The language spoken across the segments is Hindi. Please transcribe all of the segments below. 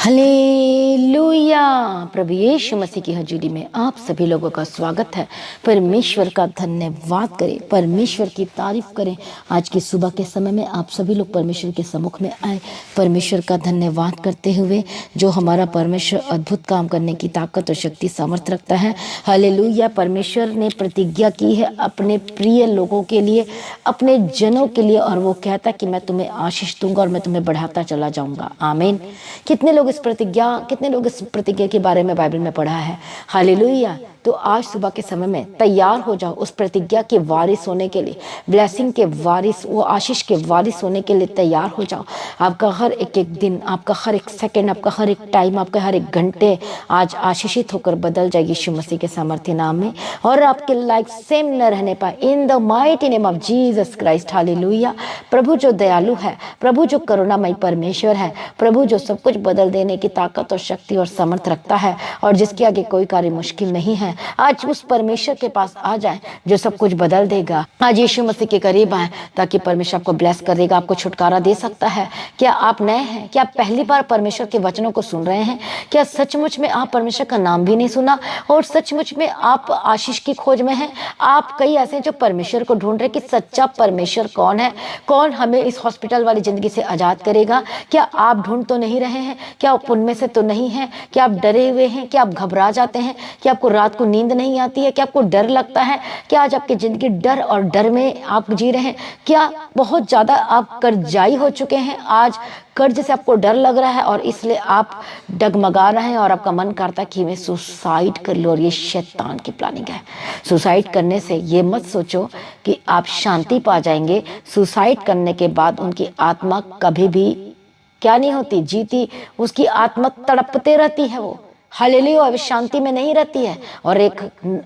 हालेलुया। प्रभु यीशु मसीह की हजूरी में आप सभी लोगों का स्वागत है। परमेश्वर का धन्यवाद करें, परमेश्वर की तारीफ करें। आज की सुबह के समय में आप सभी लोग परमेश्वर के सम्मुख में आए, परमेश्वर का धन्यवाद करते हुए, जो हमारा परमेश्वर अद्भुत काम करने की ताकत और शक्ति सामर्थ रखता है। हालेलुया। परमेश्वर ने प्रतिज्ञा की है अपने प्रिय लोगों के लिए, अपने जनों के लिए, और वो कहता कि मैं तुम्हें आशीष दूंगा और मैं तुम्हें बढ़ाता चला जाऊंगा। आमीन। कितने लोग इस प्रतिज्ञा के बारे में बाइबल में पढ़ा है? हालेलुया। तो आज सुबह के समय में तैयार हो जाओ उस प्रतिज्ञा के वारिस होने के लिए, ब्लेसिंग के वारिस, वो आशीष के वारिस होने के लिए तैयार हो जाओ। आपका हर एक एक दिन, आपका हर एक सेकंड, आपका हर एक टाइम, आपका हर एक घंटे आज आशीषित होकर बदल जाएगी यीशु मसीह के सामर्थ्य नाम में, और आपके लाइफ सेम न रहने पाए। In the mighty name of Jesus Christ. Hallelujah. प्रभु जो दयालु है, प्रभु जो करुणामय परमेश्वर है, प्रभु जो सब कुछ बदल देने की ताकत और शक्ति और समर्थ रखता है, और जिसके आगे कोई कार्य मुश्किल नहीं है, आज उस परमेश्वर के पास आ जाए जो सब कुछ बदल देगा। आज यीशु मसीह के करीब आए ताकि परमेश्वर आपको ब्लेस कर देगा, आपको छुटकारा दे सकता है। क्या आप नए हैं? क्या आप पहली बार परमेश्वर के वचनों को सुन रहे हैं? क्या सचमुच में आप परमेश्वर का नाम भी नहीं सुना और सचमुच में आप आशीष की खोज में हैं? आप कई ऐसे हैं जो परमेश्वर को ढूंढ रहे कि सच्चा परमेश्वर कौन है, कौन हमें इस हॉस्पिटल वाली जिंदगी से आजाद करेगा। क्या आप ढूंढ तो नहीं रहे हैं? क्या आप उनमें से तो नहीं हैं? क्या आप डरे हुए हैं? क्या आप घबरा जाते हैं? क्या आपको रात को नींद नहीं आती है? क्या आपको डर लगता है? क्या आज आपकी जिंदगी डर और डर में आप जी रहे हैं? क्या बहुत ज्यादा आप कर्जाई हो चुके हैं? आज कर्ज से आपको डर लग रहा है और इसलिए आप डगमगा रहे हैं और आपका मन करता है कि मैं सुसाइड कर लूं, और ये शैतान की प्लानिंग है। सुसाइड करने से ये मत सोचो कि आप शांति पा जाएंगे। सुसाइड करने के बाद उनकी आत्मा कभी भी क्या नहीं होती, जीती। उसकी आत्मा तड़पते रहती है, वो हालेलुया, वे शांति में नहीं रहती है, और एक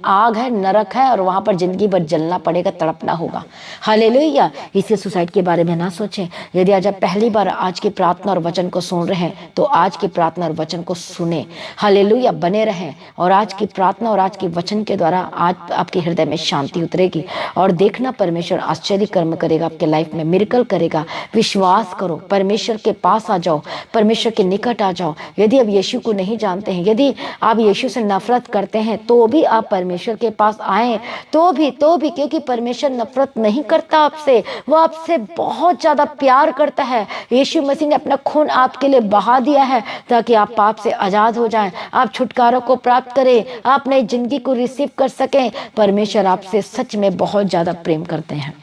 आग है, नरक है, और वहां पर जिंदगी भर जलना पड़ेगा, तड़पना होगा। हालेलुया। इसलिए सुसाइड के बारे में ना सोचें। यदि आज आप पहली बार आज की प्रार्थना और वचन को सुन रहे हैं तो आज की प्रार्थना और वचन को सुने। हालेलुया, बने रहें, और आज की प्रार्थना और आज के वचन के द्वारा आज आपके हृदय में शांति उतरेगी, और देखना परमेश्वर आश्चर्य कर्म करेगा, आपके लाइफ में मिरेकल करेगा। विश्वास करो, परमेश्वर के पास आ जाओ, परमेश्वर के निकट आ जाओ। यदि आप यीशु को नहीं जानते हैं, यदि आप यीशु से नफरत करते हैं, तो भी आप परमेश्वर के पास आए, तो भी क्योंकि परमेश्वर नफरत नहीं करता आपसे, वो आपसे बहुत ज्यादा प्यार करता है। यीशु मसीह ने अपना खून आपके लिए बहा दिया है ताकि आप पाप से आजाद हो जाएं, आप छुटकारा को प्राप्त करें, आप नई जिंदगी को रिसीव कर सकें। परमेश्वर आपसे सच में बहुत ज्यादा प्रेम करते हैं।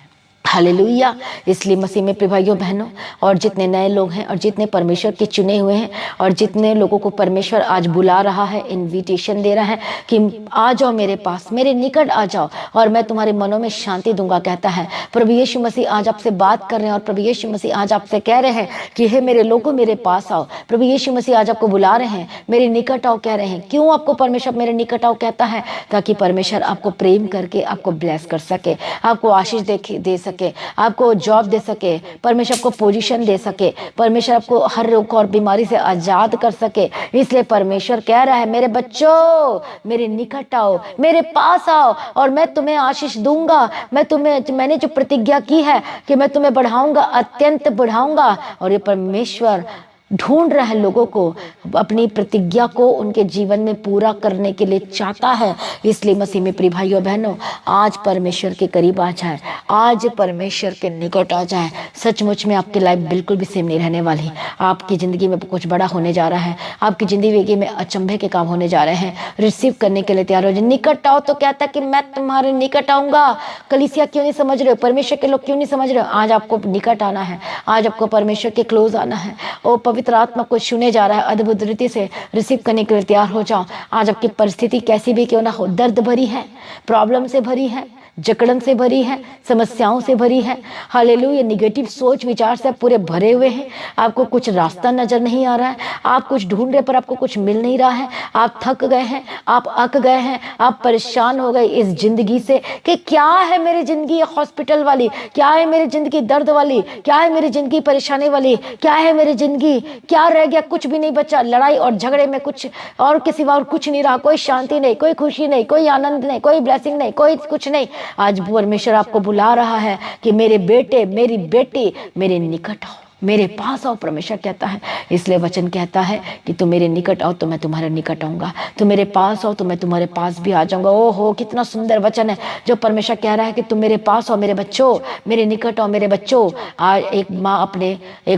हालेलुया। इसलिए मसीह में प्रिय भाइयों बहनों, और जितने नए लोग हैं और जितने परमेश्वर के चुने हुए हैं, और जितने लोगों को परमेश्वर आज बुला रहा है, इनविटेशन दे रहा है कि आ जाओ मेरे पास, मेरे निकट आ जाओ और मैं तुम्हारे मनों में शांति दूंगा, कहता है प्रभु यीशु मसीह। आज आपसे बात कर रहे हैं, और प्रभु यीशु मसीह आज आपसे कह रहे हैं कि हे मेरे लोगों, मेरे पास आओ। प्रभु यीशु मसीह आज आपको बुला रहे हैं, मेरे निकट आओ कह रहे हैं। क्यों आपको परमेश्वर मेरे निकट आओ कहता है? ताकि परमेश्वर आपको प्रेम करके आपको ब्लेस कर सके, आपको आशीष दे सके, आपको जॉब दे सके, परमेश्वर आपको पोजीशन दे सके, परमेश्वर आपको हर रोग और बीमारी से आजाद कर सके। इसलिए परमेश्वर कह रहा है, मेरे बच्चों मेरे निकट आओ, मेरे पास आओ, और मैं तुम्हें आशीष दूंगा। मैंने जो प्रतिज्ञा की है कि मैं तुम्हें बढ़ाऊंगा, अत्यंत बढ़ाऊंगा। और ये परमेश्वर ढूंढ रहा है लोगों को, अपनी प्रतिज्ञा को उनके जीवन में पूरा करने के लिए चाहता है। इसलिए मसीह में प्रिय भाइयों बहनों, आज परमेश्वर के करीब आ जाए, आज परमेश्वर के निकट आ जाए। सचमुच में आपकी लाइफ बिल्कुल भी सेम नहीं रहने वाली। आपकी जिंदगी में कुछ बड़ा होने जा रहा है, आपकी जिंदगी में अचंभे के काम होने जा रहे हैं। रिसीव करने के लिए तैयार हो जाए। निकट आओ तो कहता है कि मैं तुम्हारे निकट आऊंगा। कलीसिया क्यों नहीं समझ रहे हो? परमेश्वर के लोग क्यों नहीं समझ रहे हो? आज आपको निकट आना है, आज आपको परमेश्वर के क्लोज आना है। ओ पवित्र आत्मा को छूने जा रहा है, अद्भुत रीति से रिसीव करने के लिए तैयार हो जाओ। आज आपकी परिस्थिति कैसी भी क्यों ना हो, दर्द भरी है, प्रॉब्लम से भरी है, जकड़न से भरी है, समस्याओं से भरी है। हालेलुया। निगेटिव सोच विचार से पूरे भरे हुए हैं, आपको कुछ रास्ता नजर नहीं आ रहा है, आप कुछ ढूंढ रहे पर आपको कुछ मिल नहीं रहा है, आप थक गए हैं, आप अक गए हैं, आप परेशान हो गए इस जिंदगी से कि क्या है मेरी जिंदगी हॉस्पिटल वाली, क्या है मेरी जिंदगी दर्द वाली, क्या है मेरी जिंदगी परेशानी वाली, क्या है मेरी जिंदगी, क्या रह गया? कुछ भी नहीं बचा। लड़ाई और झगड़े में कुछ और के सिवा और कुछ नहीं रहा। कोई शांति नहीं, कोई खुशी नहीं, कोई आनंद नहीं, कोई ब्लेसिंग नहीं, कोई कुछ नहीं। आज परमेश्वर आपको बुला रहा है कि मेरे बेटे, मेरी बेटी, मेरे निकट आओ, मेरे पास आओ, परमेश्वर कहता है। इसलिए वचन कहता है कि तुम मेरे निकट आओ तो मैं तुम्हारे निकट आऊंगा, तुम मेरे पास आओ तो मैं तुम्हारे पास भी आ जाऊंगा। ओहो, कितना सुंदर वचन है जो परमेश्वर कह रहा है कि तुम मेरे पास आओ मेरे बच्चों, मेरे निकट आओ मेरे बच्चों। आज एक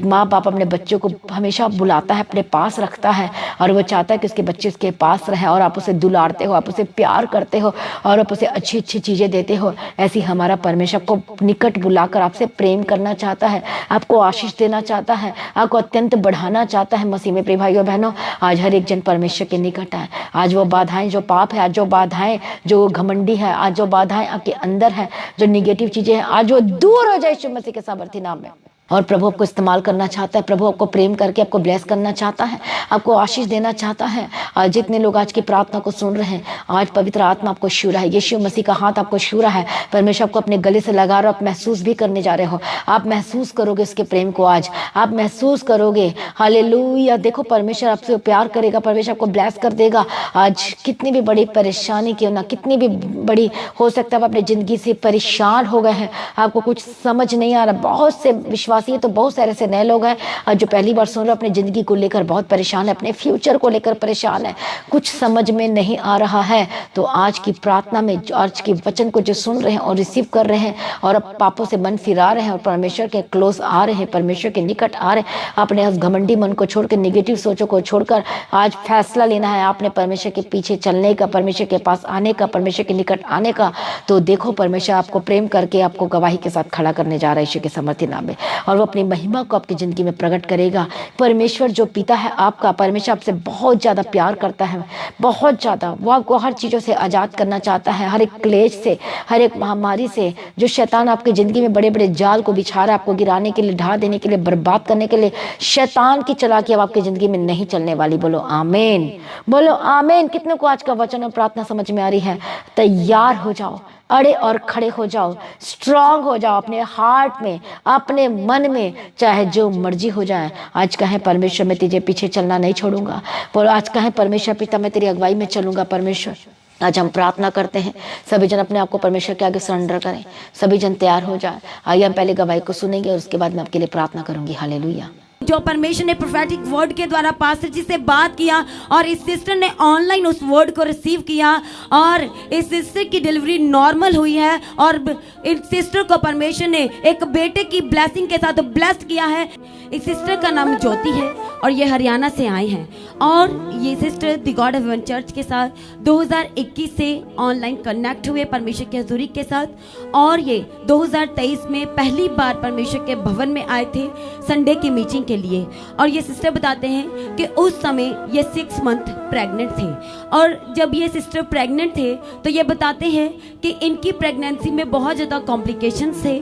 माँ बाप अपने बच्चों को हमेशा बुलाता है, अपने पास रखता है, और वो चाहता है कि उसके बच्चे उसके पास रहे, और आप उसे दुलारते हो, आप उसे प्यार करते हो, और आप उसे अच्छी अच्छी चीजें देते हो। ऐसी हमारा परमेश्वर को निकट बुलाकर आपसे प्रेम करना चाहता है, आपको आशीष देना चाहता है, आपको अत्यंत बढ़ाना चाहता है। मसीह में प्रिय भाइयों बहनों, आज हर एक जन परमेश्वर के निकट है। आज वो बाधाएं जो पाप है, आज जो बाधाएं जो घमंडी है, आज जो बाधाएं आपके अंदर है, जो निगेटिव चीजें हैं, आज वो दूर हो जाए यीशु मसीह के सामर्थी नाम में। और प्रभु आपको इस्तेमाल करना चाहता है, प्रभु आपको प्रेम करके आपको ब्लेस करना चाहता है, आपको आशीष देना चाहता है। आज जितने लोग आज की प्रार्थना को सुन रहे हैं, आज पवित्र आत्मा आपको छू रहा है, यीशु मसीह का हाथ आपको छू रहा है, परमेश्वर आपको अपने गले से लगा रहा है, आप महसूस भी करने जा रहे हो, आप महसूस करोगे उसके प्रेम को, आज आप महसूस करोगे। हालेलुया। देखो परमेश्वर आपसे प्यार करेगा, परमेश्वर आपको ब्लेस कर देगा। आज कितनी भी बड़ी परेशानी क्यों ना, कितनी भी बड़ी हो सकता है आप अपनी जिंदगी से परेशान हो गए हैं, आपको कुछ समझ नहीं आ रहा। बहुत से विश्वासी तो बहुत सारे ऐसे नए लोग हैं जो पहली बार सुन रहे, अपनी जिंदगी को लेकर बहुत परेशान है, अपने फ्यूचर को लेकर परेशान है, कुछ समझ में नहीं आ रहा है। तो आज की प्रार्थना में, आज के वचन को जो सुन रहे हैं और रिसीव कर रहे हैं, और अब पापों से मन फिरा रहे हैं और परमेश्वर के क्लोज आ रहे हैं, परमेश्वर के निकट आ रहे हैं, अपने उस घमंडी मन को छोड़कर, निगेटिव सोचों को छोड़कर आज फैसला लेना है आपने परमेश्वर के पीछे चलने का, परमेश्वर के पास आने का, परमेश्वर के निकट आने का। तो देखो परमेश्वर आपको प्रेम करके आपको गवाही के साथ खड़ा करने जा रहा है यीशु के सामर्थी नाम में, और वो अपनी महिमा को आपकी जिंदगी में प्रकट करेगा। परमेश्वर जो पिता है आपका, परमेश्वर आपसे बहुत ज्यादा प्यार करता है, बहुत ज्यादा। वो आपको हर चीजों से आजाद करना चाहता है, हर एक क्लेश से, हर एक महामारी से। जो शैतान आपकी जिंदगी में बड़े बड़े जाल को बिछा रहा है, आपको गिराने के लिए, ढा देने के लिए, बर्बाद करने के लिए, शैतान की चालाकी अब आपकी जिंदगी में नहीं चलने वाली। बोलो आमीन, बोलो आमीन। कितने को आज का वचन और प्रार्थना समझ में आ रही है? तैयार हो जाओ, अड़े और खड़े हो जाओ, स्ट्रांग हो जाओ अपने हार्ट में, अपने मन में, चाहे जो मर्जी हो जाए। आज कहें परमेश्वर मैं तुझे पीछे चलना नहीं छोड़ूंगा, और आज कहें परमेश्वर पिता मैं तेरी अगुवाई में चलूंगा। परमेश्वर आज हम प्रार्थना करते हैं, सभी जन अपने आप को परमेश्वर के आगे सरेंडर करें, सभी जन तैयार हो जाए। आइए हम पहले गवाही को सुनेंगे और उसके बाद मैं आपके लिए प्रार्थना करूंगी। हालेलुया। जो परमेश्वर ने प्रोफेटिक वर्ड के द्वारा पास्टर जी से बात किया, और इस सिस्टर ने ऑनलाइन उस वर्ड को रिसीव किया, और इस सिस्टर की डिलीवरी नॉर्मल हुई है, और इस सिस्टर को परमेश्वर ने एक बेटे की ब्लेसिंग के साथ ब्लेस्ड किया है। इस सिस्टर का नाम ज्योति है और ये हरियाणा से आए हैं, और ये sister the God of haven church के साथ 2021 से ऑनलाइन कनेक्ट हुए परमेश्वर की हजूरी के साथ, और ये 2023 में पहली बार परमेश्वर के भवन में आए थे संडे की मीटिंग के लिए। और ये सिस्टर बताते हैं कि उस समय ये 6 मंथ प्रेग्नेंट थे, और जब ये सिस्टर प्रेग्नेंट थे तो ये बताते हैं कि इनकी प्रेगनेंसी में बहुत ज़्यादा कॉम्प्लिकेशंस थे,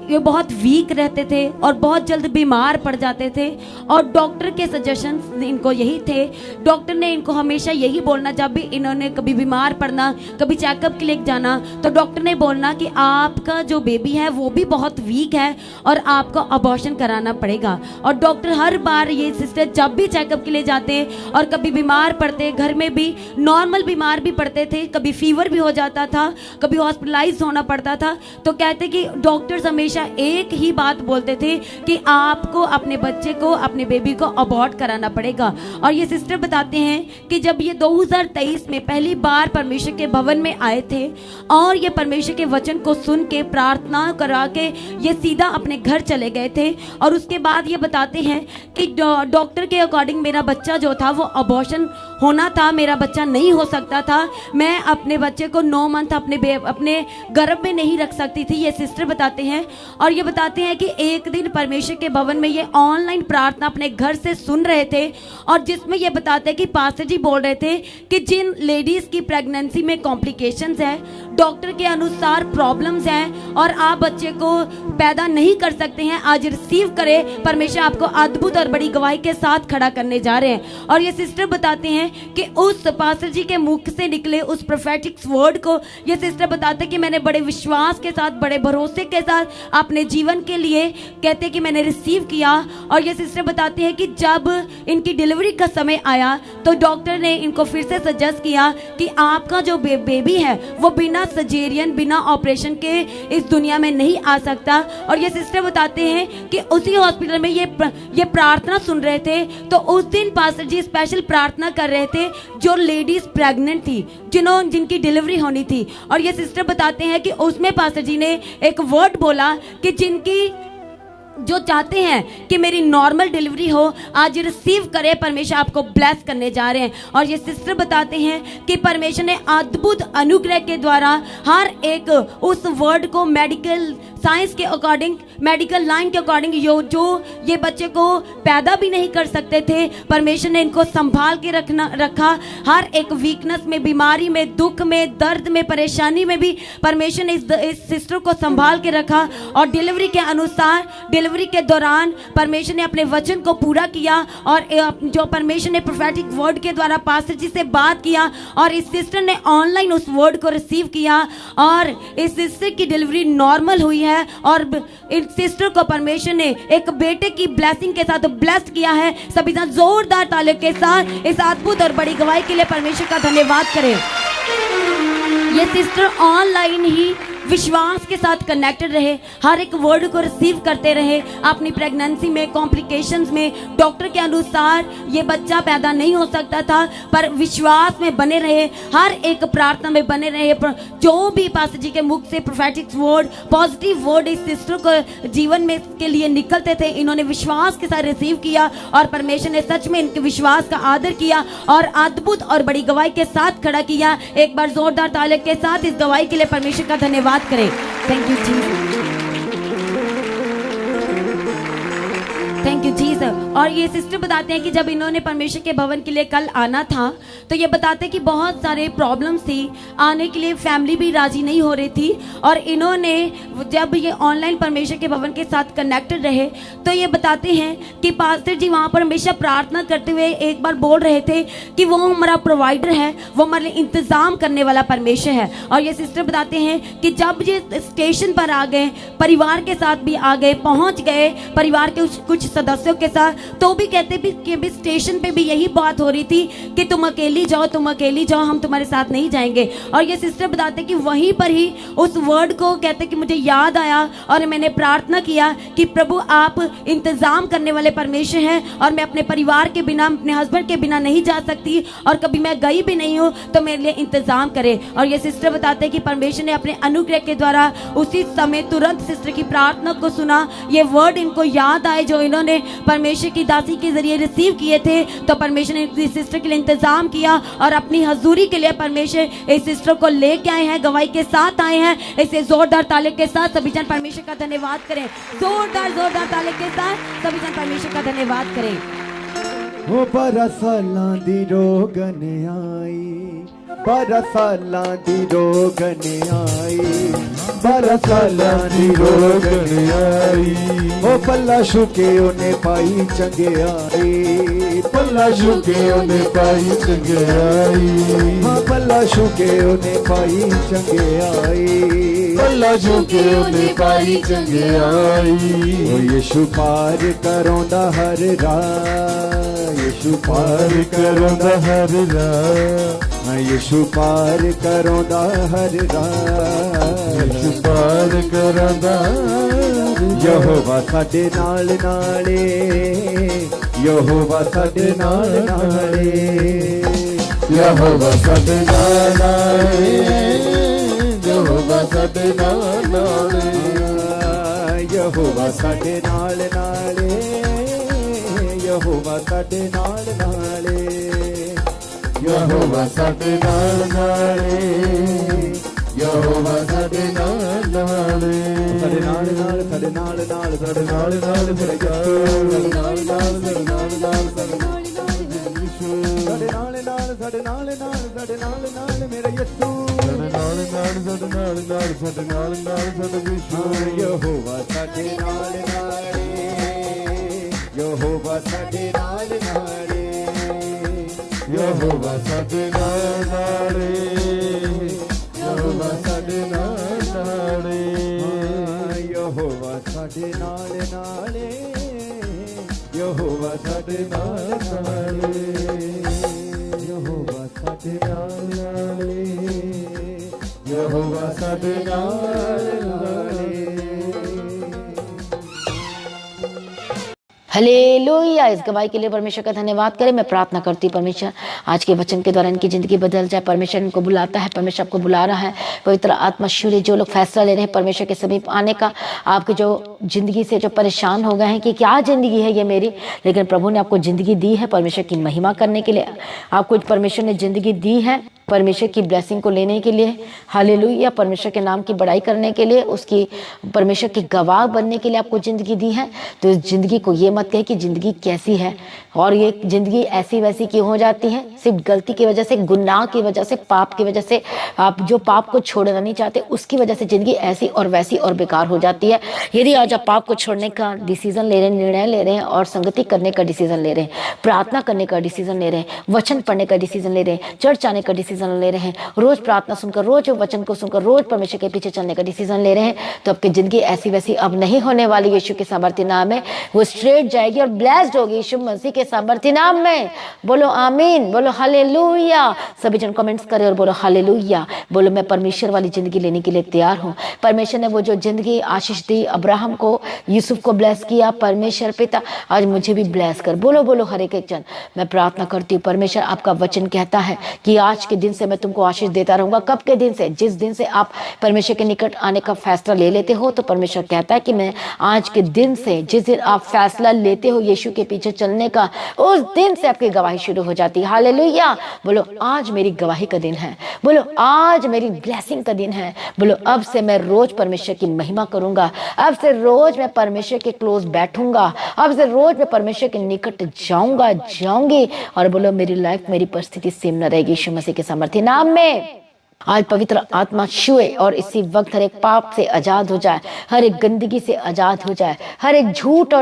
ये बहुत वीक रहते थे और बहुत जल्द बीमार पड़ जाते थे, और डॉक्टर के सजेशंस इनको यही थे। डॉक्टर ने इनको हमेशा यही बोलना, जब भी इन्होंने कभी बीमार पड़ना, कभी चेकअप के लिए जाना, तो डॉक्टर ने बोलना कि आपका जो बेबी है वो भी बहुत वीक है और आपको अबॉर्शन कराना पड़ेगा। और डॉक्टर हर बार, ये सिस्टर जब भी चेकअप के लिए जाते और कभी बीमार पड़ते, घर में भी नॉर्मल बीमार भी पड़ते थे, कभी फीवर भी हो जाता था, कभी हॉस्पिटलाइज होना पड़ता था, तो कहते कि डॉक्टर्स हमेशा एक ही बात बोलते थे कि आपको अपने बच्चे को, अपने बेबी को अबॉर्ट कराना पड़ेगा। और ये सिस्टर बताते हैं कि जब ये 2023 में पहली बार परमेश्वर के भवन में आए थे, और ये परमेश्वर के वचन को सुन के प्रार्थना करा के ये सीधा अपने घर चले गए थे, और उसके बाद ये बताते हैं कि डॉक्टर के अकॉर्डिंग मेरा बच्चा जो था वो अबॉर्शन होना था, मेरा बच्चा नहीं हो सकता था, मैं अपने बच्चे को 9 मंथ अपने गर्भ में नहीं रख सकती थी, ये सिस्टर बताते हैं। और ये बताते हैं कि एक दिन परमेश्वर के भवन में ये ऑनलाइन प्रार्थना अपने घर से सुन रहे थे, और जिसमें ये बताते हैं कि पास्टर जी बोल रहे थे कि जिन लेडीज की प्रेगनेंसी में कॉम्प्लिकेशंस है, डॉक्टर के अनुसार प्रॉब्लम्स हैं, और आप बच्चे को पैदा नहीं कर सकते हैं, आज रिसीव करें, परमेश्वर आपको अद्भुत और बड़ी गवाही के साथ खड़ा करने जा रहे हैं। और ये सिस्टर बताते हैं कि उस पास्टर जी के मुख से निकले उस प्रोफेटिक वर्ड को ये सिस्टर बताते हैं कि मैंने बड़े विश्वास के साथ, बड़े भरोसे के साथ अपने जीवन के लिए कहते कि मैंने रिसीव किया। और ये सिस्टर बताती है कि जब इनकी डिलीवरी का समय आया तो डॉक्टर ने इनको फिर से सजेस्ट किया कि आपका जो बेबी है वो बिना सर्जरियन, बिना ऑपरेशन के इस दुनिया में नहीं आ सकता, और ये सिस्टर बताते हैं कि उसी हॉस्पिटल में ये प्रार्थना सुन रहे थे। तो उस दिन पास्टर जी स्पेशल प्रार्थना कर रहे थे जो लेडीज प्रेग्नेंट थी, जिनकी डिलीवरी होनी थी। और ये सिस्टर बताते हैं कि उसमें पास्टर जी ने एक वर्ड बोला कि जो चाहते हैं कि मेरी नॉर्मल डिलीवरी हो, आज रिसीव करे, परमेश्वर आपको ब्लेस करने जा रहे हैं। और ये सिस्टर बताते हैं कि परमेश्वर ने अद्भुत अनुग्रह के द्वारा हर एक उस वर्ड को मेडिकल साइंस के अकॉर्डिंग, मेडिकल लाइन के अकॉर्डिंग जो ये बच्चे को पैदा भी नहीं कर सकते थे, परमेश्वर ने इनको संभाल के रखा। हर एक वीकनेस में, बीमारी में, दुख में, दर्द में, परेशानी में भी परमेश्वर ने इस सिस्टर को संभाल के रखा। और डिलीवरी के अनुसार, डिलीवरी के दौरान परमेश्वर ने अपने वचन को पूरा किया। और जो परमेश्वर ने प्रोफेटिक वर्ड के द्वारा पास्टर जी से बात किया और इस सिस्टर ने ऑनलाइन उस वर्ड को रिसीव किया और इस सिस्टर की डिलीवरी नॉर्मल हुई है। और इस सिस्टर को परमेश्वर ने एक बेटे की ब्लेसिंग के साथ ब्लेस्ड किया है। सभी जन जोरदार तालियों के साथ इस अद्भुत और बड़ी गवाही के लिए परमेश्वर का धन्यवाद करें। ये सिस्टर ऑनलाइन ही विश्वास के साथ कनेक्टेड रहे, हर एक वर्ड को रिसीव करते रहे। अपनी प्रेगनेंसी में, कॉम्प्लिकेशंस में डॉक्टर के अनुसार ये बच्चा पैदा नहीं हो सकता था, पर विश्वास में बने रहे, हर एक प्रार्थना में बने रहे। जो भी पास्टर जी के मुख से प्रोफेटिक वर्ड, पॉजिटिव वर्ड इस सिस्टर को जीवन में के लिए निकलते थे, इन्होंने विश्वास के साथ रिसीव किया और परमेश्वर ने सच में इनके विश्वास का आदर किया और अद्भुत और बड़ी गवाही के साथ खड़ा किया। एक बार जोरदार तालियों के साथ इस गवाही के लिए परमेश्वर का धन्यवाद करें। Thank you Jesus, thank you Jesus. और ये सिस्टर बताते हैं कि जब इन्होंने परमेश्वर के भवन के लिए कल आना था, तो ये बताते हैं कि बहुत सारे प्रॉब्लम्स थी, आने के लिए फैमिली भी राजी नहीं हो रही थी। और इन्होंने जब ये ऑनलाइन परमेश्वर के भवन के साथ कनेक्टेड रहे, तो ये बताते हैं कि पास्टर जी वहाँ पर हमेशा प्रार्थना करते हुए एक बार बोल रहे थे कि वो हमारा प्रोवाइडर है, वो हमारे लिए इंतजाम करने वाला परमेश्वर है। और ये सिस्टर बताते हैं कि जब ये स्टेशन पर आ गए, परिवार के साथ भी आ गए, पहुँच गए परिवार के कुछ सदस्यों के साथ, तो भी कहते भी कि भी स्टेशन पे भी यही बात हो रही थी कि तुम अकेली जाओ, तुम अकेली जाओ, हम तुम्हारे साथ नहीं जाएंगे। और ये सिस्टर बताते कि वहीं पर ही उस वर्ड को कहते कि मुझे याद आया और मैंने प्रार्थना किया कि प्रभु आप इंतजाम करने वाले परमेश्वर हैं और मैं अपने परिवार के बिना, अपने हस्बैंड के बिना नहीं जा सकती और कभी मैं गई भी नहीं हूँ, तो मेरे लिए इंतजाम करे। और ये सिस्टर बताते हैं कि परमेश्वर ने अपने अनुग्रह के द्वारा उसी समय तुरंत सिस्टर की प्रार्थना को सुना। ये वर्ड इनको याद आए जो इन्होंने परमेश्वर की दासी के जरिए रिसीव किए थे, तो परमेश्वर ने इस सिस्टर के लिए इंतजाम किया और अपनी हजूरी के लिए परमेश्वर इस सिस्टर को लेके आए हैं, गवाही के साथ आए हैं। इसे जोरदार ताली के साथ सभी जन परमेश्वर का धन्यवाद करें। जोरदार ताली के साथ सभी जन परमेश्वर का धन्यवाद करें। ओ बरसालां दी रोगन आई, बरसालां दी रोगन आई, बरसालां दी रोगन आई। ओ पल्ला शुके उन्हें पाई चंगियाई, पल्ला शुके उन्हें पाई चंगियाई। हाँ पल्ला शुके उन्हें पाई चंगियाई, पल्ला शुके उन्हें पाई चंगियाई। ओ यीशु पार करोंदा हर राह, यीशु पार करोंदा हर राह, यीशु पार करोंदा हर राह, यीशु पार करोंदा। यहोवा साडे नाल नाले, यहोवा साडे नाल नाले, यहोवा साडे नाल नाले, यहोवा साडे नाल नाले, यहोवा साडे नाल नाले, यहोवा साडे नाल नाले, यहोवा साडे नाल नाले, यहोवा साडे नाल नाले। साडे नाल नाल, साडे नाल नाल, साडे नाल नाल, साडे नाल नाल, साडे नाल नाल, साडे नाल नाल, साडे नाल नाल, साडे नाल नाल मेरा यीशु। साडे नाल नाल, साडे नाल नाल, साडे नाल नाल, साडे यीशु। यहोवा साडे नाल नाले, यहोवा साडे नाल नाले, यहोवा साडे नाल नाले, यहोवा साडे नाल नाले, यहोवा साडे नाल नाले, यहोवा साडे नाल नाले, यहोवा साडे नाल नाले, यहोवा साडे नाल नाले, हालेलुया। इस गवाही के लिए परमेश्वर का धन्यवाद करें। मैं प्रार्थना करती हूँ परमेश्वर आज के वचन के द्वारा इनकी जिंदगी बदल जाए। परमेश्वर इनको बुलाता है, परमेश्वर आपको बुला रहा है। पवित्र आत्मा शूर्य जो लोग फैसला ले रहे हैं परमेश्वर के समीप आने का, आपके जो जिंदगी से जो परेशान हो गए हैं कि क्या जिंदगी है ये मेरी, लेकिन प्रभु ने आपको जिंदगी दी है परमेश्वर की महिमा करने के लिए। आपको परमेश्वर ने जिंदगी दी है परमेश्वर की ब्लेसिंग को लेने के लिए। हालेलुया। परमेश्वर के नाम की बड़ाई करने के लिए, उसकी परमेश्वर की गवाह बनने के लिए आपको जिंदगी दी है। तो इस जिंदगी को ये मत कहे कि जिंदगी कैसी है और ये जिंदगी ऐसी वैसी क्यों हो जाती है, सिर्फ गलती की वजह से, गुनाह की वजह से, पाप की वजह से, आप जो पाप को छोड़ना नहीं चाहते उसकी वजह से जिंदगी ऐसी और वैसी और बेकार हो जाती है। यदि आज आप पाप को छोड़ने का डिसीजन ले रहे हैं, निर्णय ले रहे हैं और संगति करने का डिसीजन ले रहे हैं, प्रार्थना करने का डिसीजन ले रहे हैं, वचन पढ़ने का डिसीजन ले रहे हैं, चर्च आने का डिसीजन ले रहे हैं, रोज प्रार्थना सुनकर, रोज वचन को सुनकर, रोज परमेश्वर के पीछे चलने का डिसीजन ले रहे हैं, तो आपकी जिंदगी ऐसी वैसी अब नहीं होने वाली। यीशु के सामर्थ्य नाम में वो स्ट्रेट जाएगी और ब्लेस्ड होगी यीशु मसीह के सामर्थ्य नाम में। बोलो आमीन, बोलो हालेलुया। सभी जन कमेंट्स करें और बोलो हालेलुया। बोलो मैं परमेश्वर वाली जिंदगी लेने के लिए तैयार हूँ। परमेश्वर ने वो जो जिंदगी आशीष दी अब्राहम को, यूसुफ को ब्लेस किया, परमेश्वर पिता आज मुझे भी ब्लेस कर। बोलो बोलो हर एक जन। मैं प्रार्थना करती हूँ परमेश्वर आपका वचन कहता है कि आज के दिन से मैं तुमको आशीष देता रहूंगा। कब के दिन से? जिस दिन से आप परमेश्वर के निकट आने का फैसला ले लेते हो। तो परमेश्वर कहता है कि मैं आज के दिन से, जिस दिन आप फैसला लेते हो यीशु के पीछे चलने का, उस दिन से आपकी गवाही शुरू हो जाती है। हालेलुया। बोलो आज मेरी गवाही का दिन है। बोलो आज मेरी ब्लेसिंग का दिन है। बोलो अब से मैं रोज परमेश्वर की महिमा करूंगा। अब से रोज मैं परमेश्वर के क्लोज बैठूंगा। अब से रोज मैं परमेश्वर के निकट जाऊंगी। और बोलो मेरी लाइफ, मेरी परिस्थिति सेम न रहेगी यीशु मसीह के सामर्थ्य नाम में। आज पवित्र आत्मा छुए और इसी वक्त हर एक पाप से आजाद हो जाए, हर एक गंदगी से आजाद हो जाए, हर एक झूठ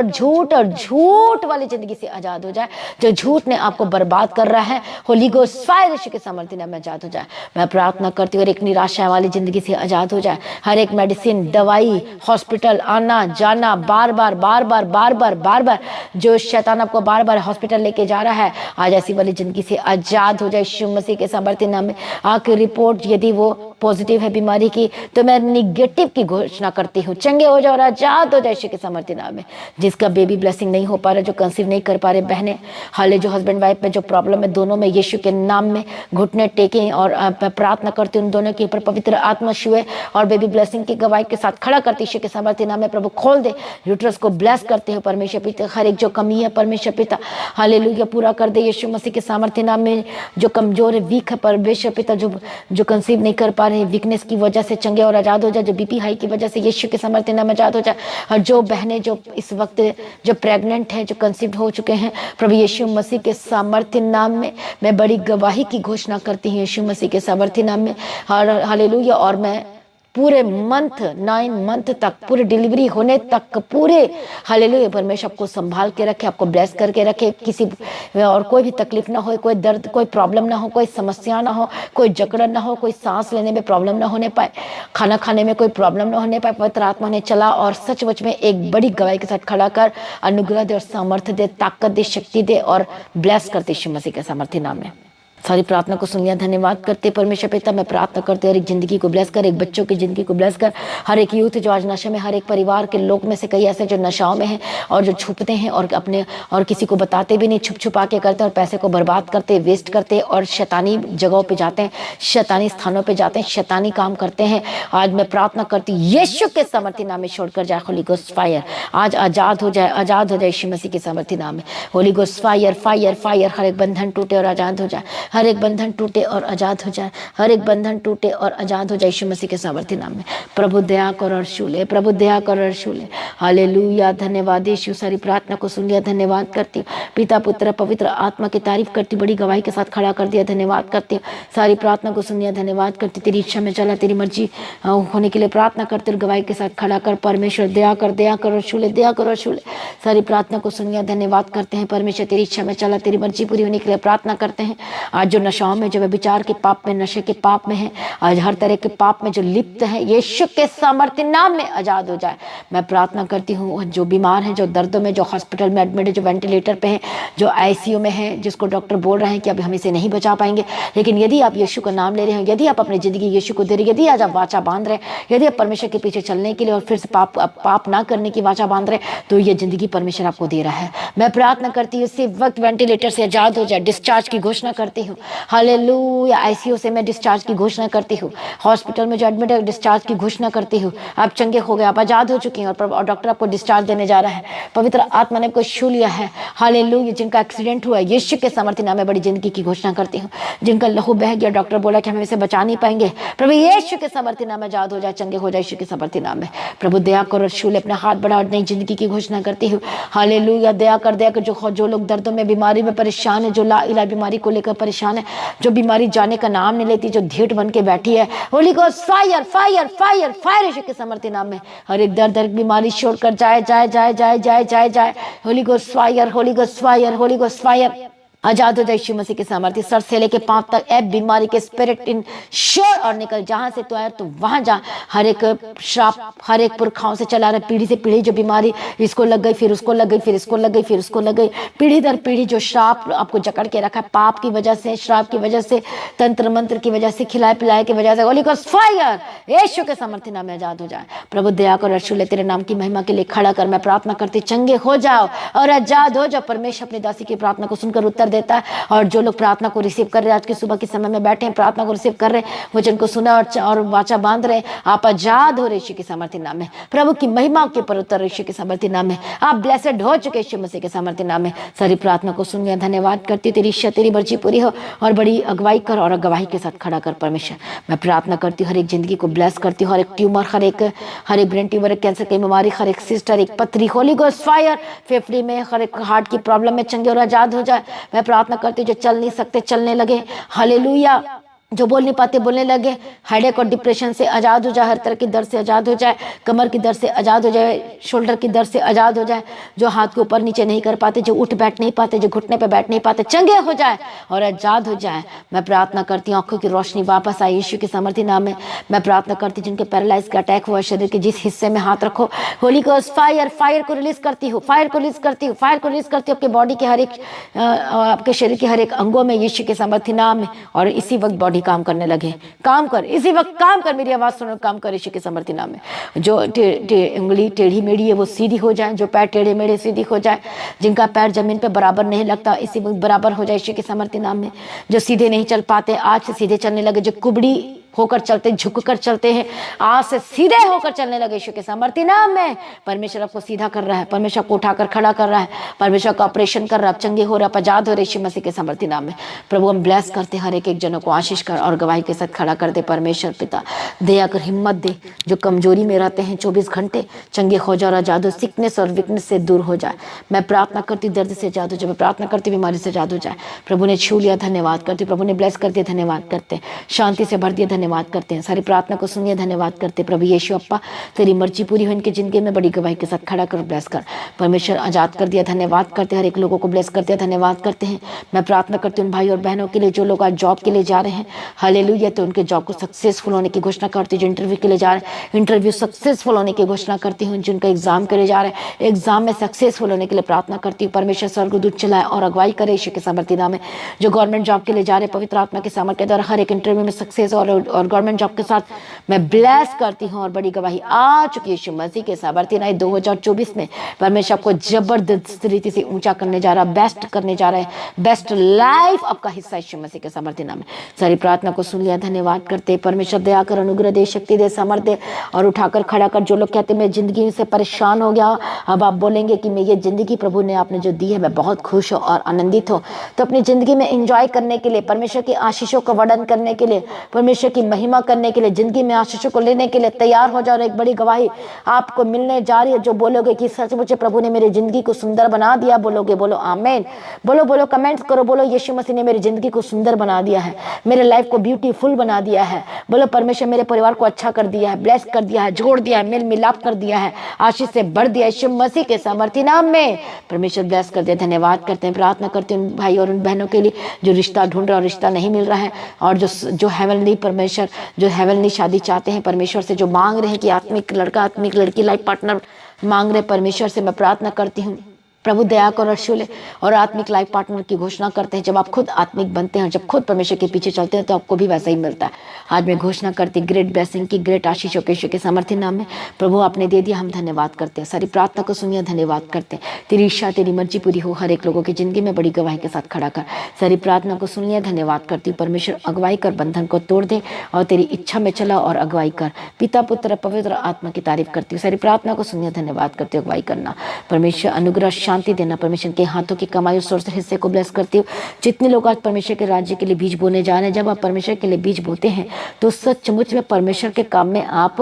वाली जिंदगी से आजाद हो जाए। जो झूठ ने आपको बर्बाद कर रहा है, होली गोस्ट फायर यीशु के सामर्थ्य नाम में आजाद हो जाए। मैं प्रार्थना करती हूँ हर एक निराशा वाली जिंदगी से आजाद हो जाए। हर एक मेडिसिन, दवाई, हॉस्पिटल आना जाना, बार बार जो शैतान आपको बार बार हॉस्पिटल लेके जा रहा है, आज ऐसी वाली जिंदगी से आजाद हो जाए यीशु मसीह के सामर्थ्य नाम में। आके रिपोर्ट यदि वो पॉजिटिव है बीमारी की, तो मैं निगेटिव की घोषणा करती हूँ। चंगे हो जाओ और आजाद हो जाए यीशु के सामर्थ्य नाम में। जिसका बेबी ब्लेसिंग नहीं हो पा रहा, जो कंसीव नहीं कर पा रहे बहनें, हाले जो हस्बैंड वाइफ में जो प्रॉब्लम है, दोनों में यीशु के नाम में घुटने टेकें और प्रार्थना करती हूँ उन दोनों के ऊपर पवित्र आत्मा छुए और बेबी ब्लेसिंग की गवाही के साथ खड़ा करती यीशु के सामर्थ्य नाम में। प्रभु खोल दे, यूट्रस को ब्लेस करते हो परमेश्वर पिता। हर एक जो कमी है परमेश्वर पिता हालेलुया पूरा कर दे यीशु मसीह के सामर्थ्य नाम में। जो कमजोर है, वीक है परमेश्वर पिता, जो कंसीव नहीं कर पा रहे, वीकनेस की वजह से चंगे और आजाद हो जाए। जो बीपी हाई की वजह से यीशु के सामर्थ्य नाम में आजाद हो जाए। और जो बहनें जो इस वक्त जो प्रेग्नेंट हैं, जो कंसीव हो चुके हैं, प्रभु यीशु मसीह के सामर्थ्य नाम में मैं बड़ी गवाही की घोषणा करती हूँ यीशु मसीह के सामर्थ्य नाम में। हालेलुया। और मैं पूरे मंथ 9 मंथ तक, पूरे डिलीवरी होने तक पूरे हालेलुया परमेश्वर आपको संभाल के रखे, आपको ब्लेस करके रखे। किसी और कोई भी तकलीफ ना हो, कोई दर्द, कोई प्रॉब्लम ना हो, कोई समस्या ना हो, कोई जकड़न ना हो, कोई सांस लेने में प्रॉब्लम ना होने पाए, खाना खाने में कोई प्रॉब्लम ना होने पाए। पवित्र आत्मा ने चला और सचमुच में एक बड़ी गवाही के साथ खड़ा कर अनुग्रह दे और सामर्थ्य दे, ताकत दे, शक्ति दे और ब्लेस करते यीशु मसीह के सामर्थ्य नाम में। सारी प्रार्थना को सुन लिया, धन्यवाद करते परमेश्वर पिता। मैं प्रार्थना करते हर एक जिंदगी को ब्लेस कर, एक बच्चों की जिंदगी को ब्लेस कर, हर एक यूथ जो आज नशे में, हर एक परिवार के लोग में से कई ऐसे जो नशाओं में हैं और जो छुपते हैं और अपने और किसी को बताते भी नहीं, छुप छुपा के करते और पैसे को बर्बाद करते, वेस्ट करते और शैतानी जगहों पे जाते हैं, शैतानी स्थानों पे जाते हैं, शैतानी काम करते हैं। आज मैं प्रार्थना करती हूँ यीशु के सामर्थ्य नाम में छोड़कर जाए होली गोस्ट फायर। आज आजाद हो जाए, आजाद हो जाए यीशु मसीह के सामर्थ्य नाम में। Holy ghost fire, fire, fire. हर एक बंधन टूटे और आजाद हो जाए, हर एक बंधन टूटे और आजाद हो जाए, हर एक बंधन टूटे और आजाद हो जाए यीशु मसीह के सामर्थ्य नाम में। प्रभु दया कर और छूले, प्रभु दया कर और छूले। हालेलुया। धन्यवाद यीशु। सारी प्रार्थना को सुन लिया, धन्यवाद करती हूँ पिता, पुत्र, पवित्र आत्मा की तारीफ करती, बड़ी गवाही के साथ खड़ा कर दिया, धन्यवाद करती हूँ। सारी प्रार्थना को सुन लिया, धन्यवाद करती। तेरी इच्छा में चला, तेरी मर्जी होने के लिए प्रार्थना करते और गवाही के साथ खड़ा कर। परमेश्वर दया कर और छूले, दया कर और छूले। सारी प्रार्थना को सुन लिया, धन्यवाद करते हैं परमेश्वर। तेरी इच्छा में चला, तेरी मर्जी पूरी होने के लिए प्रार्थना करते हैं। आज आज जो नशाओं में, जो व्यभिचार के पाप में, नशे के पाप में है, आज हर तरह के पाप में जो लिप्त है, यीशु के सामर्थ्य नाम में आजाद हो जाए। मैं प्रार्थना करती हूँ जो बीमार है, जो दर्दों में, जो हॉस्पिटल में एडमिट है, जो वेंटिलेटर पे है, जो आईसीयू में है, जिसको डॉक्टर बोल रहे हैं कि अभी हम इसे नहीं बचा पाएंगे, लेकिन यदि आप यीशु का नाम ले रहे हैं, यदि आप अपनी जिंदगी यीशु को दे रहे हैं, यदि आज आप वाचा बांध रहे हैं, यदि आप परमेश्वर के पीछे चलने के लिए और फिर से पाप ना करने की वाचा बांध रहे हैं, तो ये जिंदगी परमेश्वर आपको दे रहा है। मैं प्रार्थना करती हूँ इसी वक्त वेंटिलेटर से आजाद हो जाए, डिस्चार्ज की घोषणा करती हूँ। हालेलुया। आईसीयू से मैं डिस्चार्ज की घोषणा करती हूँ, हॉस्पिटल में जो एडमिट है डिस्चार्ज की घोषणा करती हूँ। आप चंगे हो गए, आप आजाद हो चुकी हैं और डॉक्टर आपको डिस्चार्ज देने जा रहा है। पवित्र आत्मा ने आपको छू लिया है। हालेलुया। जिनका एक्सीडेंट हुआ है, यीशु के सामर्थ्य नाम में बड़ी जिंदगी की घोषणा करती हूँ। जिनका लहू बह गया, डॉक्टर बोला कि हम इसे बचा नहीं पाएंगे, प्रभु यीशु के सामर्थ्य नाम में आजाद हो जाए, चंगे हो जाए यीशु के सामर्थ्य नाम में। प्रभु दया करो और छू ले, अपना हाथ बढ़ा और नई जिंदगी की घोषणा करती हूँ। हालेलुया। दया कर जो लोग दर्दों में, बीमारी में परेशान है, जो लाइलाज बीमारी को लेकर परेशान है, जो बीमारी जाने का नाम नहीं लेती, जो ढीठ बन के बैठी है, holy ghost fire fire fire fire यीशु के सामर्थ्य नाम में हर एक दर्द बीमारी छोड़कर जाए जाए जाए जाए जाए जाए जाए। Holy ghost fire, holy ghost fire, holy ghost fire. आजाद हो जाए यीशु मसीह के सामर्थ्य। सर से लेके पांव तक ए बीमारी के स्पिरिट इन श्योर और निकल, जहां से तो आया तो वहां जा। हर एक श्राप, हर एक पुरखाओं से चला रहा, पीढ़ी से पीढ़ी जो बीमारी, इसको लग गई, फिर उसको लग गई, फिर इसको लग गई, फिर उसको लग गई, पीढ़ी दर पीढ़ी जो श्राप आपको जकड़ के रखा है, पाप की वजह से, श्राप की वजह से, तंत्र मंत्र की वजह से, खिलाए पिलाए की वजह से, होली गोस्ट फायर यीशु के सामर्थ्य नाम में आजाद हो जाए। प्रभु दया कर अर्शु ले, तेरे नाम की महिमा के लिए खड़ा कर। मैं प्रार्थना करती, चंगे हो जाओ और आजाद हो जाओ। परमेश्वर अपनी दासी की प्रार्थना को सुनकर उत्तर देता है। और जो लोग प्रार्थना को रिसीव कर रहे हैं, आज के सुबह के समय में बैठे हैं, प्रार्थना को रिसीव कर रहे हैं, वो जिनको सुना और वाचा बांध रहे हैं, आप आजाद हो रहे यीशु के सामर्थ्य नाम में। प्रभु की महिमा के पर उत्तर यीशु के सामर्थ्य नाम में। आप ब्लेसेड हो चुके यीशु मसीह के सामर्थ्य नाम में। सारी प्रार्थना को सुन गया, धन्यवाद करती, तेरी इच्छा, तेरी मर्जी पूरी हो और बड़ी अगुवाई कर और गवाही के साथ खड़ा कर परमेश्वर। मैं प्रार्थना करती हूँ, हर एक जिंदगी को ब्लेस करती हूँ, हर एक ट्यूमर, हर एक ब्रेन ट्यूमर, कैंसर की बीमारी, हर एक सिस्टर, एक पथरी, होली गोस्ट फायर फेफड़े में, हर एक हार्ट की प्रॉब्लम में चंगे और आजाद हो जाए। मैं प्रार्थना करती हूँ, जो चल नहीं सकते चलने लगे, हालेलुया। जो बोल नहीं पाते बोलने लगे, हेडेक और डिप्रेशन से आज़ाद हो जाए, हर तरह की दर्द से आज़ाद हो जाए, कमर की दर्द से आज़ाद हो जाए, शोल्डर की दर्द से आज़ाद हो जाए, जो हाथ को ऊपर नीचे नहीं कर पाते, जो उठ बैठ नहीं पाते, जो घुटने पे बैठ नहीं पाते, चंगे हो जाए और आज़ाद हो जाए। मैं प्रार्थना करती हूँ, आंखों की रोशनी वापस आए यीशु के सामर्थ्य नाम में। मैं प्रार्थना करती हूँ, जिनके पैरालाइज का अटैक हुआ, शरीर के जिस हिस्से में हाथ रखो, होली गोस्ट फायर, फायर को रिलीज करती हूँ, फायर को रिलीज करती हूँ, फायर को रिलीज करती हूँ आपके बॉडी के हर एक, आपके शरीर के हर एक अंगों में यीशु के सामर्थ्य नाम में। और इसी वक्त बॉडी काम करने लगे, काम कर, इसी वक्त काम कर, मेरी आवाज सुनो, काम कर यीशु के सामर्थ्य नाम में। जो उंगली टेढ़ी मेढ़ी है वो सीधी हो जाए, जो पैर टेढ़े मेढ़े सीधी हो जाए, जिनका पैर जमीन पे बराबर नहीं लगता इसी वक्त बराबर हो जाए यीशु के सामर्थ्य नाम में। जो सीधे नहीं चल पाते आज से सीधे चलने लगे, जो कुबड़ी होकर चलते, झुक कर चलते हैं, आज से सीधे होकर चलने लगे यीशु के सामर्थ्य नाम में। परमेश्वर आपको सीधा कर रहा है, परमेश्वर को उठाकर खड़ा कर रहा है, परमेश्वर का ऑपरेशन कर रहा है, चंगे हो रहा है, आजाद हो रहे यीशु मसीह के सामर्थ्य नाम में। प्रभु हम ब्लेस करते, हर एक जनों को आशीष कर और गवाही के साथ खड़ा कर दे। परमेश्वर पिता दया कर, हिम्मत दे, जो कमजोरी में रहते हैं 24 घंटे चंगे हो जाओ, आजाद हो, सिकनेस और वीकनेस से दूर हो जाए। मैं प्रार्थना करती दर्द से आजाद हो जाए, मैं प्रार्थना करती बीमारी से आजाद हो जाए। प्रभु ने छू लिया, धन्यवाद करती, प्रभु ने ब्लेस कर दिया, धन्यवाद करते, शांति से भर दिया, धन्यवाद करते हैं। सारी प्रार्थना को सुनिए, धन्यवाद करते। प्रभु यीशु अप्पा तेरी मर्जी पूरी हो इनकी जिंदगी में, बड़ी गवाही के साथ खड़ा कर, ब्लेस कर। परमेश्वर आजाद कर दिया, धन्यवाद करते, हर एक लोगों को ब्लेस कर दिया, धन्यवाद करते हैं। मैं प्रार्थना करती हूँ उन भाई और बहनों के लिए जो लोग आज जॉब के लिए जा रहे हैं, हालेलुया, तो उनके जॉब को सक्सेसफुल होने की घोषणा करती हूँ। जो इंटरव्यू के लिए जा रहे हैं, इंटरव्यू सक्सेसफुल होने की घोषणा करती हूँ। जिनका एग्जाम के लिए जा रहे हैं, एग्जाम में सक्सेसफुल होने के लिए प्रार्थना करती हूँ। परमेश्वर स्वर्गदूत चलाए और अगुवाई करे यीशु के सामर्थ्य नाम में। जो गवर्नमेंट जॉब के लिए जा रहे हैं, पवित्र आत्मा के सामर्थ्य द्वारा हर एक इंटरव्यू में सक्सेस और गवर्नमेंट जॉब के साथ मैं ब्लेस करती हूँ और बड़ी गवाही आ चुकी है यीशु मसीह के सामर्थ्य नाम। 2024 में परमेश्वर आपको जबरदस्त रीति से ऊंचा करने जा रहा, बेस्ट करने जा रहा है, बेस्ट लाइफ आपका हिस्सा यीशु मसीह के सामर्थ्य नाम में। सारी प्रार्थना को सुन लिया, धन्यवाद करते। परमेश्वर दया कर, अनुग्रह दे, शक्ति दे, सामर्थ्य दे और उठाकर खड़ा कर। जो लोग कहते मैं जिंदगी से परेशान हो गया, अब आप बोलेंगे कि मैं ये जिंदगी प्रभु ने आपने जो दी है मैं बहुत खुश हूँ और आनंदित हूँ, तो अपनी जिंदगी में एंजॉय करने के लिए, परमेश्वर की आशीषों का वर्णन करने के लिए, परमेश्वर की महिमा करने के लिए, जिंदगी में आशीषों को लेने के लिए तैयार हो जाओ। और एक बड़ी गवाही आपको मिलने जा रही है, जो बोलोगे कि सचमुच प्रभु ने मेरी जिंदगी को सुंदर बना दिया, बोलोगे बोलो आमीन। बोलो बोलो, कमेंट्स करो, बोलो यीशु मसीह ने मेरी जिंदगी को सुंदर बना दिया है, मेरे लाइफ को ब्यूटीफुल बना दिया है। बोलो परमेश्वर मेरे परिवार को अच्छा कर दिया है, ब्लेस कर दिया है, जोड़ दिया है, मेल मिलाप कर दिया है, आशीष से भर दिया। यीशु मसीह के सामर्थी नाम में परमेश्वर ब्लेस कर दे। धन्यवाद करते हैं, प्रार्थना करते हैं उन भाई और उन बहनों के लिए जो रिश्ता ढूंढ रहे और रिश्ता नहीं मिल रहा है, और जो हेवनली परमेश्वर, जो हेवनली शादी चाहते हैं परमेश्वर से, जो मांग रहे हैं कि आत्मिक लड़का आत्मिक लड़की लाइफ पार्टनर मांग रहे परमेश्वर से, मैं प्रार्थना करती हूँ प्रभु दया कर और छूले और आत्मिक लाइफ पार्टनर की घोषणा करते हैं। जब आप खुद आत्मिक बनते हैं, जब खुद परमेश्वर के पीछे चलते हैं, तो आपको भी वैसा ही मिलता है। आज मैं घोषणा करती ग्रेट ब्लेसिंग की, ग्रेट आशीषों के यीशु के सामर्थ्य नाम में। प्रभु आपने दे दिया, हम धन्यवाद करते हैं। सारी प्रार्थना को सुनिए, धन्यवाद करते हैं। तेरी इच्छा तेरी मर्जी पूरी हो हर एक लोगों की जिंदगी में, बड़ी गवाही के साथ खड़ा कर। सारी प्रार्थना को सुनिए, धन्यवाद करती हूँ। परमेश्वर अगुवाई कर, बंधन को तोड़ दे और तेरी इच्छा में चला और अगुवाई कर। पिता पुत्र पवित्र आत्मा की तारीफ करती हूँ। सारी प्रार्थना को सुनिए, धन्यवाद करती हूँ। अगुवाई करना परमेश्वर, अनुग्रह शांति देना परमेश्वर के हाथों की कमाई और सोर्स हिस्से को ब्लेस करती हूँ। जितने लोग आज परमेश्वर के राज्य के लिए बीज बोने जा रहे हैं, जब आप परमेश्वर के लिए बीज बोते हैं तो सचमुच में परमेश्वर के काम में आप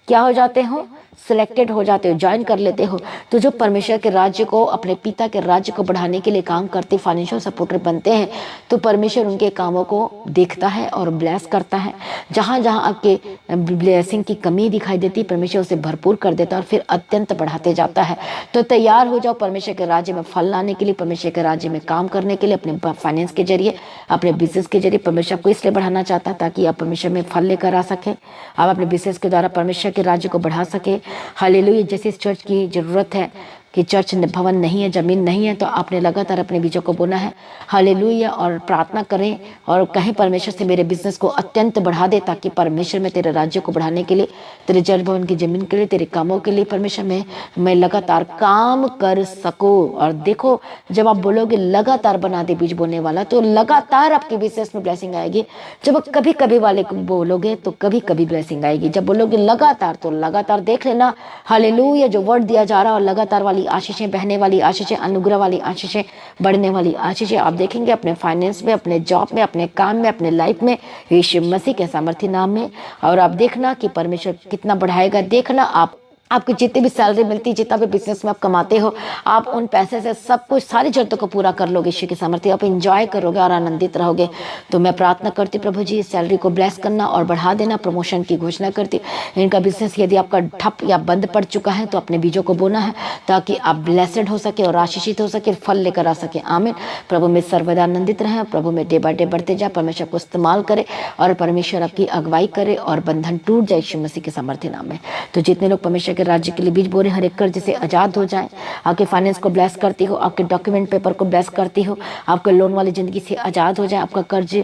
क्या हो जाते हो, सिलेक्टेड हो जाते हो, ज्वाइन कर लेते हो। तो जो परमेश्वर के राज्य को, अपने पिता के राज्य को बढ़ाने के लिए काम करते, फाइनेंशियल सपोर्टर बनते हैं, तो परमेश्वर उनके कामों को देखता है और ब्लेस करता है। जहाँ जहाँ आपके ब्लेसिंग की कमी दिखाई देती, परमेश्वर उसे भरपूर कर देता है और फिर अत्यंत बढ़ाते जाता है। तो तैयार हो जाओ परमेश्वर के राज्य में फल लाने के लिए, परमेश्वर के राज्य में काम करने के लिए, अपने फाइनेंस के जरिए, अपने बिजनेस के जरिए। परमेश्वर आपको इसलिए बढ़ाना चाहता है ताकि आप परमेश्वर में फल लेकर आ सके, आप अपने बिजनेस के द्वारा परमेश्वर के राज्य को बढ़ा सके। हालेलुया। जैसे इस चर्च की जरूरत है कि चर्च भवन नहीं है, जमीन नहीं है, तो आपने लगातार अपने बीजों को बोना है। हालेलुया। और प्रार्थना करें और कहें परमेश्वर से मेरे बिजनेस को अत्यंत बढ़ा दे, ताकि परमेश्वर में तेरे राज्य को बढ़ाने के लिए, तेरे चर्च भवन की जमीन के लिए, तेरे कामों के लिए परमेश्वर में मैं लगातार काम कर सकूं। और देखो, जब आप बोलोगे लगातार बना दे बीज बोने वाला, तो लगातार आपके बिजनेस में ब्लेसिंग आएगी। जब आप कभी कभी वाले को बोलोगे तो कभी कभी ब्लेसिंग आएगी। जब बोलोगे लगातार, तो लगातार देख लेना। हालेलुया। जो वर्ड दिया जा रहा है और लगातार वाली आशीषें, बहने वाली आशीषें, अनुग्रह वाली आशीषें, बढ़ने वाली आशीषें आप देखेंगे अपने फाइनेंस में, अपने जॉब में, अपने काम में, अपने लाइफ में, यीशु मसीह के सामर्थ्य नाम में। और आप देखना कि परमेश्वर कितना बढ़ाएगा। देखना आपकी जितनी भी सैलरी मिलती है, जितना भी बिजनेस में आप कमाते हो, आप उन पैसे से सब कुछ, सारी जरूरतों को पूरा कर लोगे। यीशु के सामर्थ्य, आप एंजॉय करोगे और आनंदित रहोगे। तो मैं प्रार्थना करती हूँ प्रभु जी, इस सैलरी को ब्लेस करना और बढ़ा देना। प्रमोशन की घोषणा करती हूँ। इनका बिजनेस यदि आपका ठप या बंद पड़ चुका है, तो अपने बीजों को बोना है ताकि आप ब्लेसड हो सके और आशीषित हो सके, फल लेकर आ सके। आमीन। प्रभु में सर्वदा आनंदित रहें, प्रभु में डे बाय डे बढ़ते जाए, परमेश्वर को इस्तेमाल करे और परमेश्वर आपकी अगुवाई करे और बंधन टूट जाए यीशु मसीह के सामर्थ्य नाम में। तो जितने लोग परमेश्वर के राज्य के लिए बीज बो रहे, हर एक कर्ज से आजाद हो जाए। आपके फाइनेंस को ब्लेस करती हो, आपके डॉक्यूमेंट पेपर को ब्लेस करती हो, आपके लोन वाली जिंदगी से आजाद हो जाए। आपका कर्ज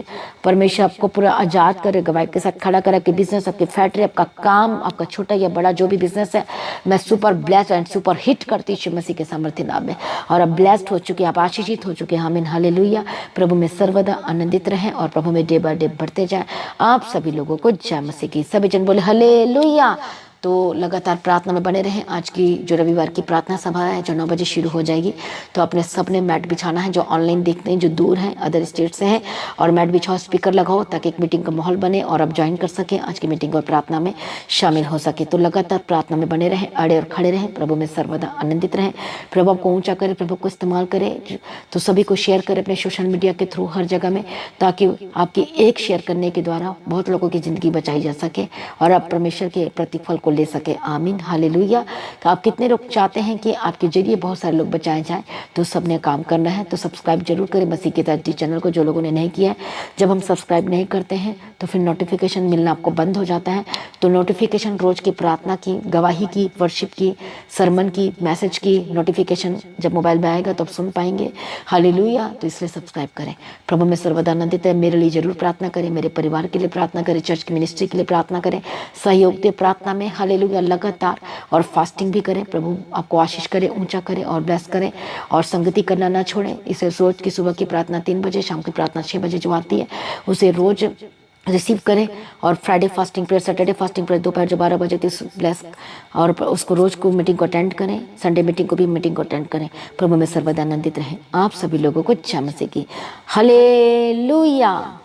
परमेश्वर आपको पूरा आजाद करे, गवाही के साथ खड़ा करे। आपके बिजनेस, आपकी फैक्ट्री, आपका काम, आपका छोटा या बड़ा जो भी बिजनेस है, मैं super bless and super hit करती यीशु मसीह के सामर्थ्य नाम में। और अब ब्लेस्ड हो चुके, आप आशीषित हो चुके। आमीन। हालेलुया। प्रभु में सर्वदा आनंदित रहें और प्रभु में डे बाय डे बढ़ते जाए। आप सभी लोगों को जय मसीह की। सभी जन बोले हालेलुया। तो लगातार प्रार्थना में बने रहें। आज की जो रविवार की प्रार्थना सभा है, जो 9 बजे शुरू हो जाएगी, तो अपने सबने मैट बिछाना है। जो ऑनलाइन देखते हैं, जो दूर हैं, अदर स्टेट से हैं, और मैट बिछाओ, स्पीकर लगाओ, ताकि एक मीटिंग का माहौल बने और आप ज्वाइन कर सकें, आज की मीटिंग और प्रार्थना में शामिल हो सके। तो लगातार प्रार्थना में बने रहें, अड़े और खड़े रहें, प्रभु में सर्वदा आनंदित रहें। प्रभु आपको ऊंचा करे, प्रभु को इस्तेमाल करे। तो सभी को शेयर करें अपने सोशल मीडिया के थ्रू हर जगह में, ताकि आपकी एक शेयर करने के द्वारा बहुत लोगों की ज़िंदगी बचाई जा सके और आप परमेश्वर के प्रतिफल को ले सके। आमीन। हालेलुया। तो आप कितने लोग चाहते हैं कि आपके जरिए बहुत सारे लोग बचाए जाएं, तो सबने काम करना है। तो सब्सक्राइब जरूर करें मसीह के ताज चैनल को, जो लोगों ने नहीं किया है। जब हम सब्सक्राइब नहीं करते हैं तो फिर नोटिफिकेशन मिलना आपको बंद हो जाता है। तो नोटिफिकेशन, रोज की प्रार्थना की, गवाही की, वर्शिप की, सरमन की, मैसेज की नोटिफिकेशन जब मोबाइल में आएगा तो आप सुन पाएंगे। हालेलुया। तो इसलिए सब्सक्राइब करें। प्रभु में सर्वदा आनंदित है। मेरे लिए जरूर प्रार्थना करें, मेरे परिवार के लिए प्रार्थना करें, चर्च की मिनिस्ट्री के लिए प्रार्थना करें, सहयोग दे प्रार्थना में। हालेलुया। लगातार और फास्टिंग भी करें। प्रभु आपको आशीष करे, ऊंचा करे और ब्लेस करें, और संगति करना ना छोड़ें। इसे रोज की सुबह की प्रार्थना 3 बजे, शाम की प्रार्थना 6 बजे जो आती है, उसे रोज रिसीव करें। और Friday fasting prayer, Saturday fasting prayer दोपहर जो 12 बजे थी ब्लेस, और उसको रोज को मीटिंग को अटेंड करें। संडे मीटिंग को भी मीटिंग को अटेंड करें। प्रभु में सर्वदा आनंदित रहें। आप सभी लोगों को जय मसीह की। हालेलुया।